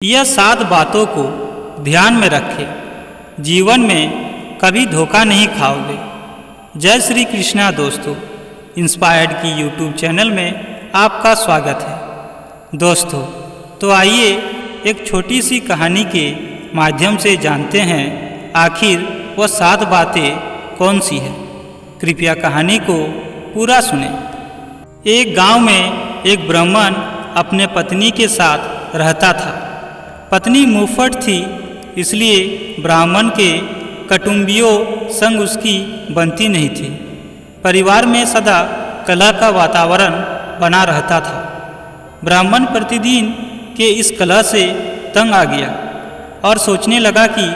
यह 7 बातों को ध्यान में रखें, जीवन में कभी धोखा नहीं खाओगे। जय श्री कृष्णा दोस्तों, इंस्पायर्ड की यूट्यूब चैनल में आपका स्वागत है। दोस्तों, तो आइए एक छोटी सी कहानी के माध्यम से जानते हैं आखिर वह 7 बातें कौन सी है। कृपया कहानी को पूरा सुनें। एक गांव में एक ब्राह्मण अपने पत्नी के साथ रहता था। पत्नी मुंहफट थी, इसलिए ब्राह्मण के कुटुंबियों संग उसकी बनती नहीं थी। परिवार में सदा कलह का वातावरण बना रहता था। ब्राह्मण प्रतिदिन के इस कलह से तंग आ गया और सोचने लगा कि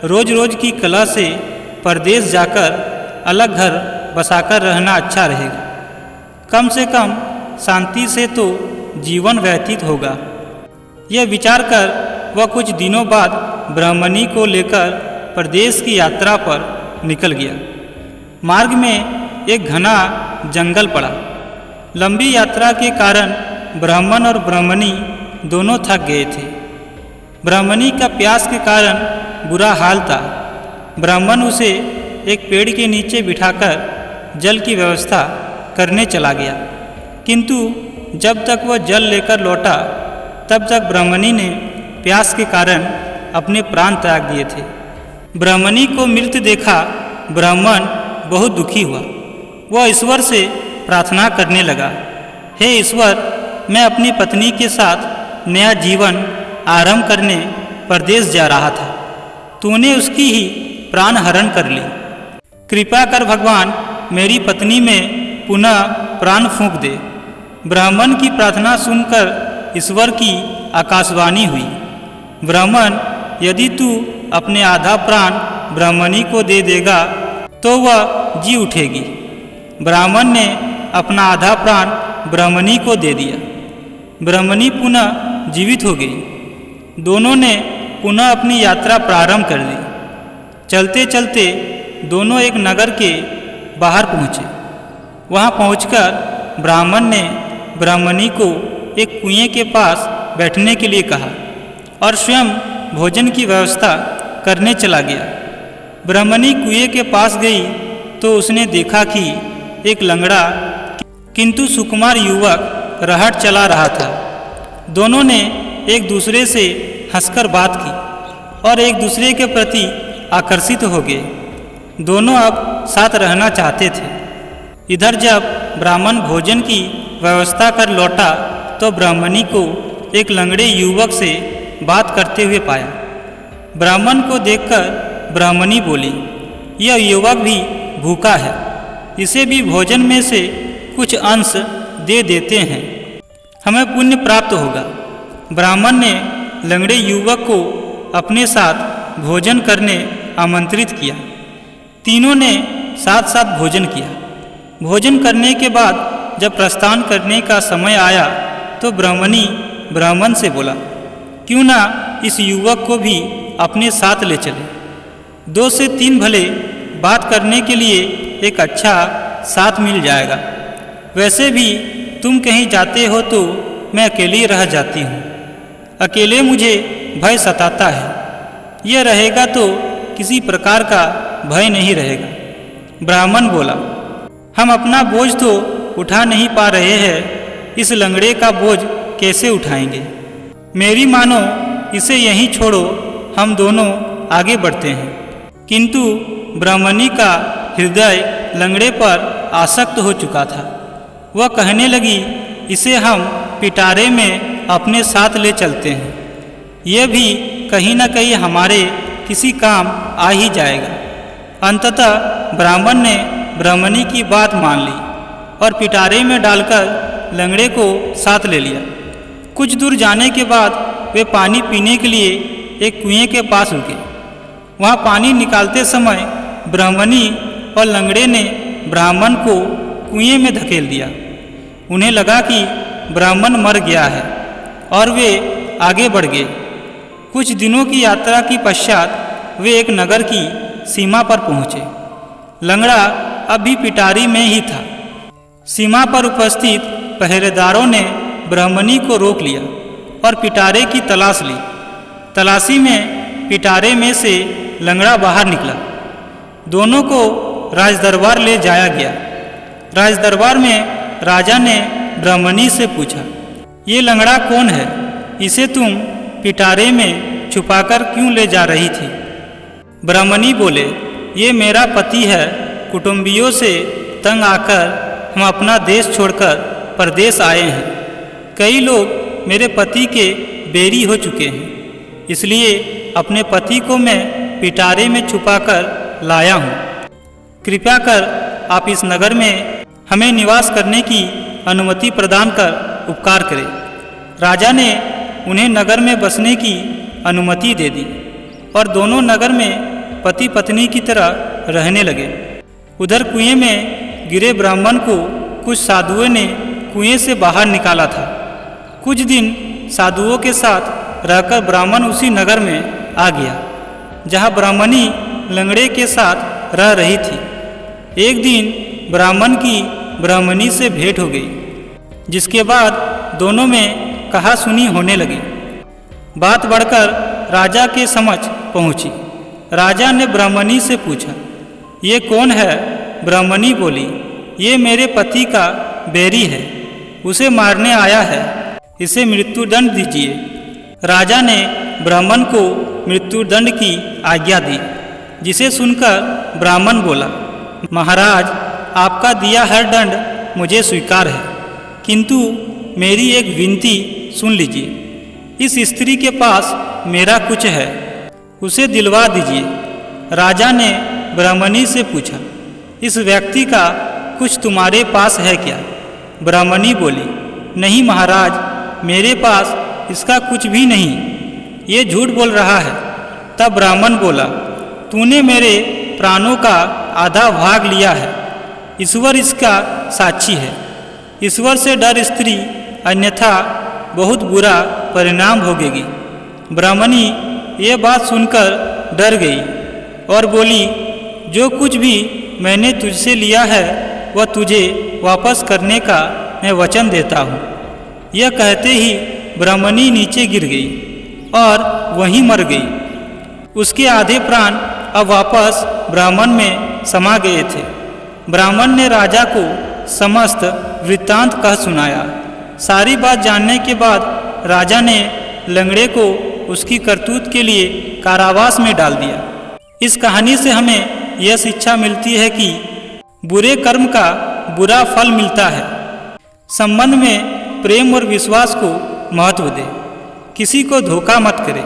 रोज रोज की कलह से परदेश जाकर अलग घर बसाकर रहना अच्छा रहेगा। कम से कम शांति से तो जीवन व्यतीत होगा। यह विचार कर वह कुछ दिनों बाद ब्राह्मणी को लेकर प्रदेश की यात्रा पर निकल गया। मार्ग में एक घना जंगल पड़ा। लंबी यात्रा के कारण ब्राह्मण और ब्राह्मणी दोनों थक गए थे। ब्राह्मणी का प्यास के कारण बुरा हाल था। ब्राह्मण उसे एक पेड़ के नीचे बिठाकर जल की व्यवस्था करने चला गया, किंतु जब तक वह जल लेकर लौटा तब तक ब्राह्मणी ने प्यास के कारण अपने प्राण त्याग दिए थे। ब्राह्मणी को मृत देखा ब्राह्मण बहुत दुखी हुआ। वह ईश्वर से प्रार्थना करने लगा, हे ईश्वर, मैं अपनी पत्नी के साथ नया जीवन आरंभ करने परदेश जा रहा था। तूने उसकी ही प्राण हरण कर ली। कृपा कर भगवान, मेरी पत्नी में पुनः प्राण फूंक दे। ब्राह्मण की प्रार्थना सुनकर ईश्वर की आकाशवाणी हुई, ब्राह्मण, यदि तू अपने आधा प्राण ब्राह्मणी को दे देगा तो वह जी उठेगी। ब्राह्मण ने अपना आधा प्राण ब्राह्मणी को दे दिया। ब्राह्मणी पुनः जीवित हो गई। दोनों ने पुनः अपनी यात्रा प्रारंभ कर दी। चलते चलते दोनों एक नगर के बाहर पहुँचे। वहाँ पहुँचकर ब्राह्मण ने ब्राह्मणी को एक कुएं के पास बैठने के लिए कहा और स्वयं भोजन की व्यवस्था करने चला गया। ब्राह्मणी कुएं के पास गई तो उसने देखा कि एक लंगड़ा किंतु सुकुमार युवक रहट चला रहा था। दोनों ने एक दूसरे से हंसकर बात की और एक दूसरे के प्रति आकर्षित हो गए। दोनों अब साथ रहना चाहते थे। इधर जब ब्राह्मण भोजन की व्यवस्था कर लौटा तो ब्राह्मणी को एक लंगड़े युवक से बात करते हुए पाया। ब्राह्मण को देखकर ब्राह्मणी बोली, यह युवक भी भूखा है, इसे भी भोजन में से कुछ अंश दे देते हैं, हमें पुण्य प्राप्त होगा। ब्राह्मण ने लंगड़े युवक को अपने साथ भोजन करने आमंत्रित किया। तीनों ने साथ साथ भोजन किया। भोजन करने के बाद जब प्रस्थान करने का समय आया तो ब्राह्मणी ब्राह्मण से बोला, क्यों ना इस युवक को भी अपने साथ ले चले। 2 से 3 भले बात करने के लिए एक अच्छा साथ मिल जाएगा। वैसे भी तुम कहीं जाते हो तो मैं अकेली रह जाती हूँ। अकेले मुझे भय सताता है। यह रहेगा तो किसी प्रकार का भय नहीं रहेगा। ब्राह्मण बोला, हम अपना बोझ तो उठा नहीं पा रहे हैं, इस लंगड़े का बोझ कैसे उठाएंगे। मेरी मानो इसे यहीं छोड़ो, हम दोनों आगे बढ़ते हैं। किंतु ब्राह्मणी का हृदय लंगड़े पर आसक्त हो चुका था। वह कहने लगी, इसे हम पिटारे में अपने साथ ले चलते हैं। यह भी कहीं न कहीं हमारे किसी काम आ ही जाएगा। अंततः ब्राह्मण ने ब्राह्मणी की बात मान ली और पिटारे में डालकर लंगड़े को साथ ले लिया। कुछ दूर जाने के बाद वे पानी पीने के लिए एक कुएं के पास रुके। वहाँ पानी निकालते समय ब्राह्मणी और लंगड़े ने ब्राह्मण को कुएं में धकेल दिया। उन्हें लगा कि ब्राह्मण मर गया है और वे आगे बढ़ गए। कुछ दिनों की यात्रा के पश्चात वे एक नगर की सीमा पर पहुँचे। लंगड़ा अब भी पिटारी में ही था। सीमा पर उपस्थित पहरेदारों ने ब्राह्मणी को रोक लिया और पिटारे की तलाश ली। तलाशी में पिटारे में से लंगड़ा बाहर निकला। दोनों को राजदरबार ले जाया गया। राजदरबार में राजा ने ब्राह्मणी से पूछा, ये लंगड़ा कौन है? इसे तुम पिटारे में छुपाकर क्यों ले जा रही थी? ब्राह्मणी बोले, ये मेरा पति है। कुटुंबियों से तंग आकर हम अपना देश छोड़कर परदेश आए हैं। कई लोग मेरे पति के बेरी हो चुके हैं, इसलिए अपने पति को मैं पिटारे में छुपाकर लाया हूँ। कृपया कर आप इस नगर में हमें निवास करने की अनुमति प्रदान कर उपकार करें। राजा ने उन्हें नगर में बसने की अनुमति दे दी और दोनों नगर में पति पत्नी की तरह रहने लगे। उधर कुएं में गिरे ब्राह्मण को कुछ साधुओं ने कुएं से बाहर निकाला था। कुछ दिन साधुओं के साथ रहकर ब्राह्मण उसी नगर में आ गया जहाँ ब्राह्मणी लंगड़े के साथ रह रही थी। एक दिन ब्राह्मण की ब्राह्मणी से भेंट हो गई, जिसके बाद दोनों में कहा सुनी होने लगी। बात बढ़कर राजा के समक्ष पहुंची। राजा ने ब्राह्मणी से पूछा, ये कौन है? ब्राह्मणी बोली, ये मेरे पति का बैरी है, उसे मारने आया है, इसे मृत्युदंड दीजिए। राजा ने ब्राह्मण को मृत्युदंड की आज्ञा दी, जिसे सुनकर ब्राह्मण बोला, महाराज, आपका दिया हर दंड मुझे स्वीकार है, किंतु मेरी एक विनती सुन लीजिए। इस स्त्री के पास मेरा कुछ है, उसे दिलवा दीजिए। राजा ने ब्राह्मणी से पूछा, इस व्यक्ति का कुछ तुम्हारे पास है क्या? ब्राह्मणी बोली, नहीं महाराज, मेरे पास इसका कुछ भी नहीं, ये झूठ बोल रहा है। तब ब्राह्मण बोला, तूने मेरे प्राणों का आधा भाग लिया है, ईश्वर इसका साक्षी है। ईश्वर से डर स्त्री, अन्यथा बहुत बुरा परिणाम भोगेगी। ब्राह्मणी ये बात सुनकर डर गई और बोली, जो कुछ भी मैंने तुझसे लिया है वह तुझे वापस करने का मैं वचन देता हूँ। यह कहते ही ब्राह्मणी नीचे गिर गई और वहीं मर गई। उसके आधे प्राण अब वापस ब्राह्मण में समा गए थे। ब्राह्मण ने राजा को समस्त वृत्तांत कह सुनाया। सारी बात जानने के बाद राजा ने लंगड़े को उसकी करतूत के लिए कारावास में डाल दिया। इस कहानी से हमें यह शिक्षा मिलती है कि बुरे कर्म का बुरा फल मिलता है। संबंध में प्रेम और विश्वास को महत्व दें, किसी को धोखा मत करें।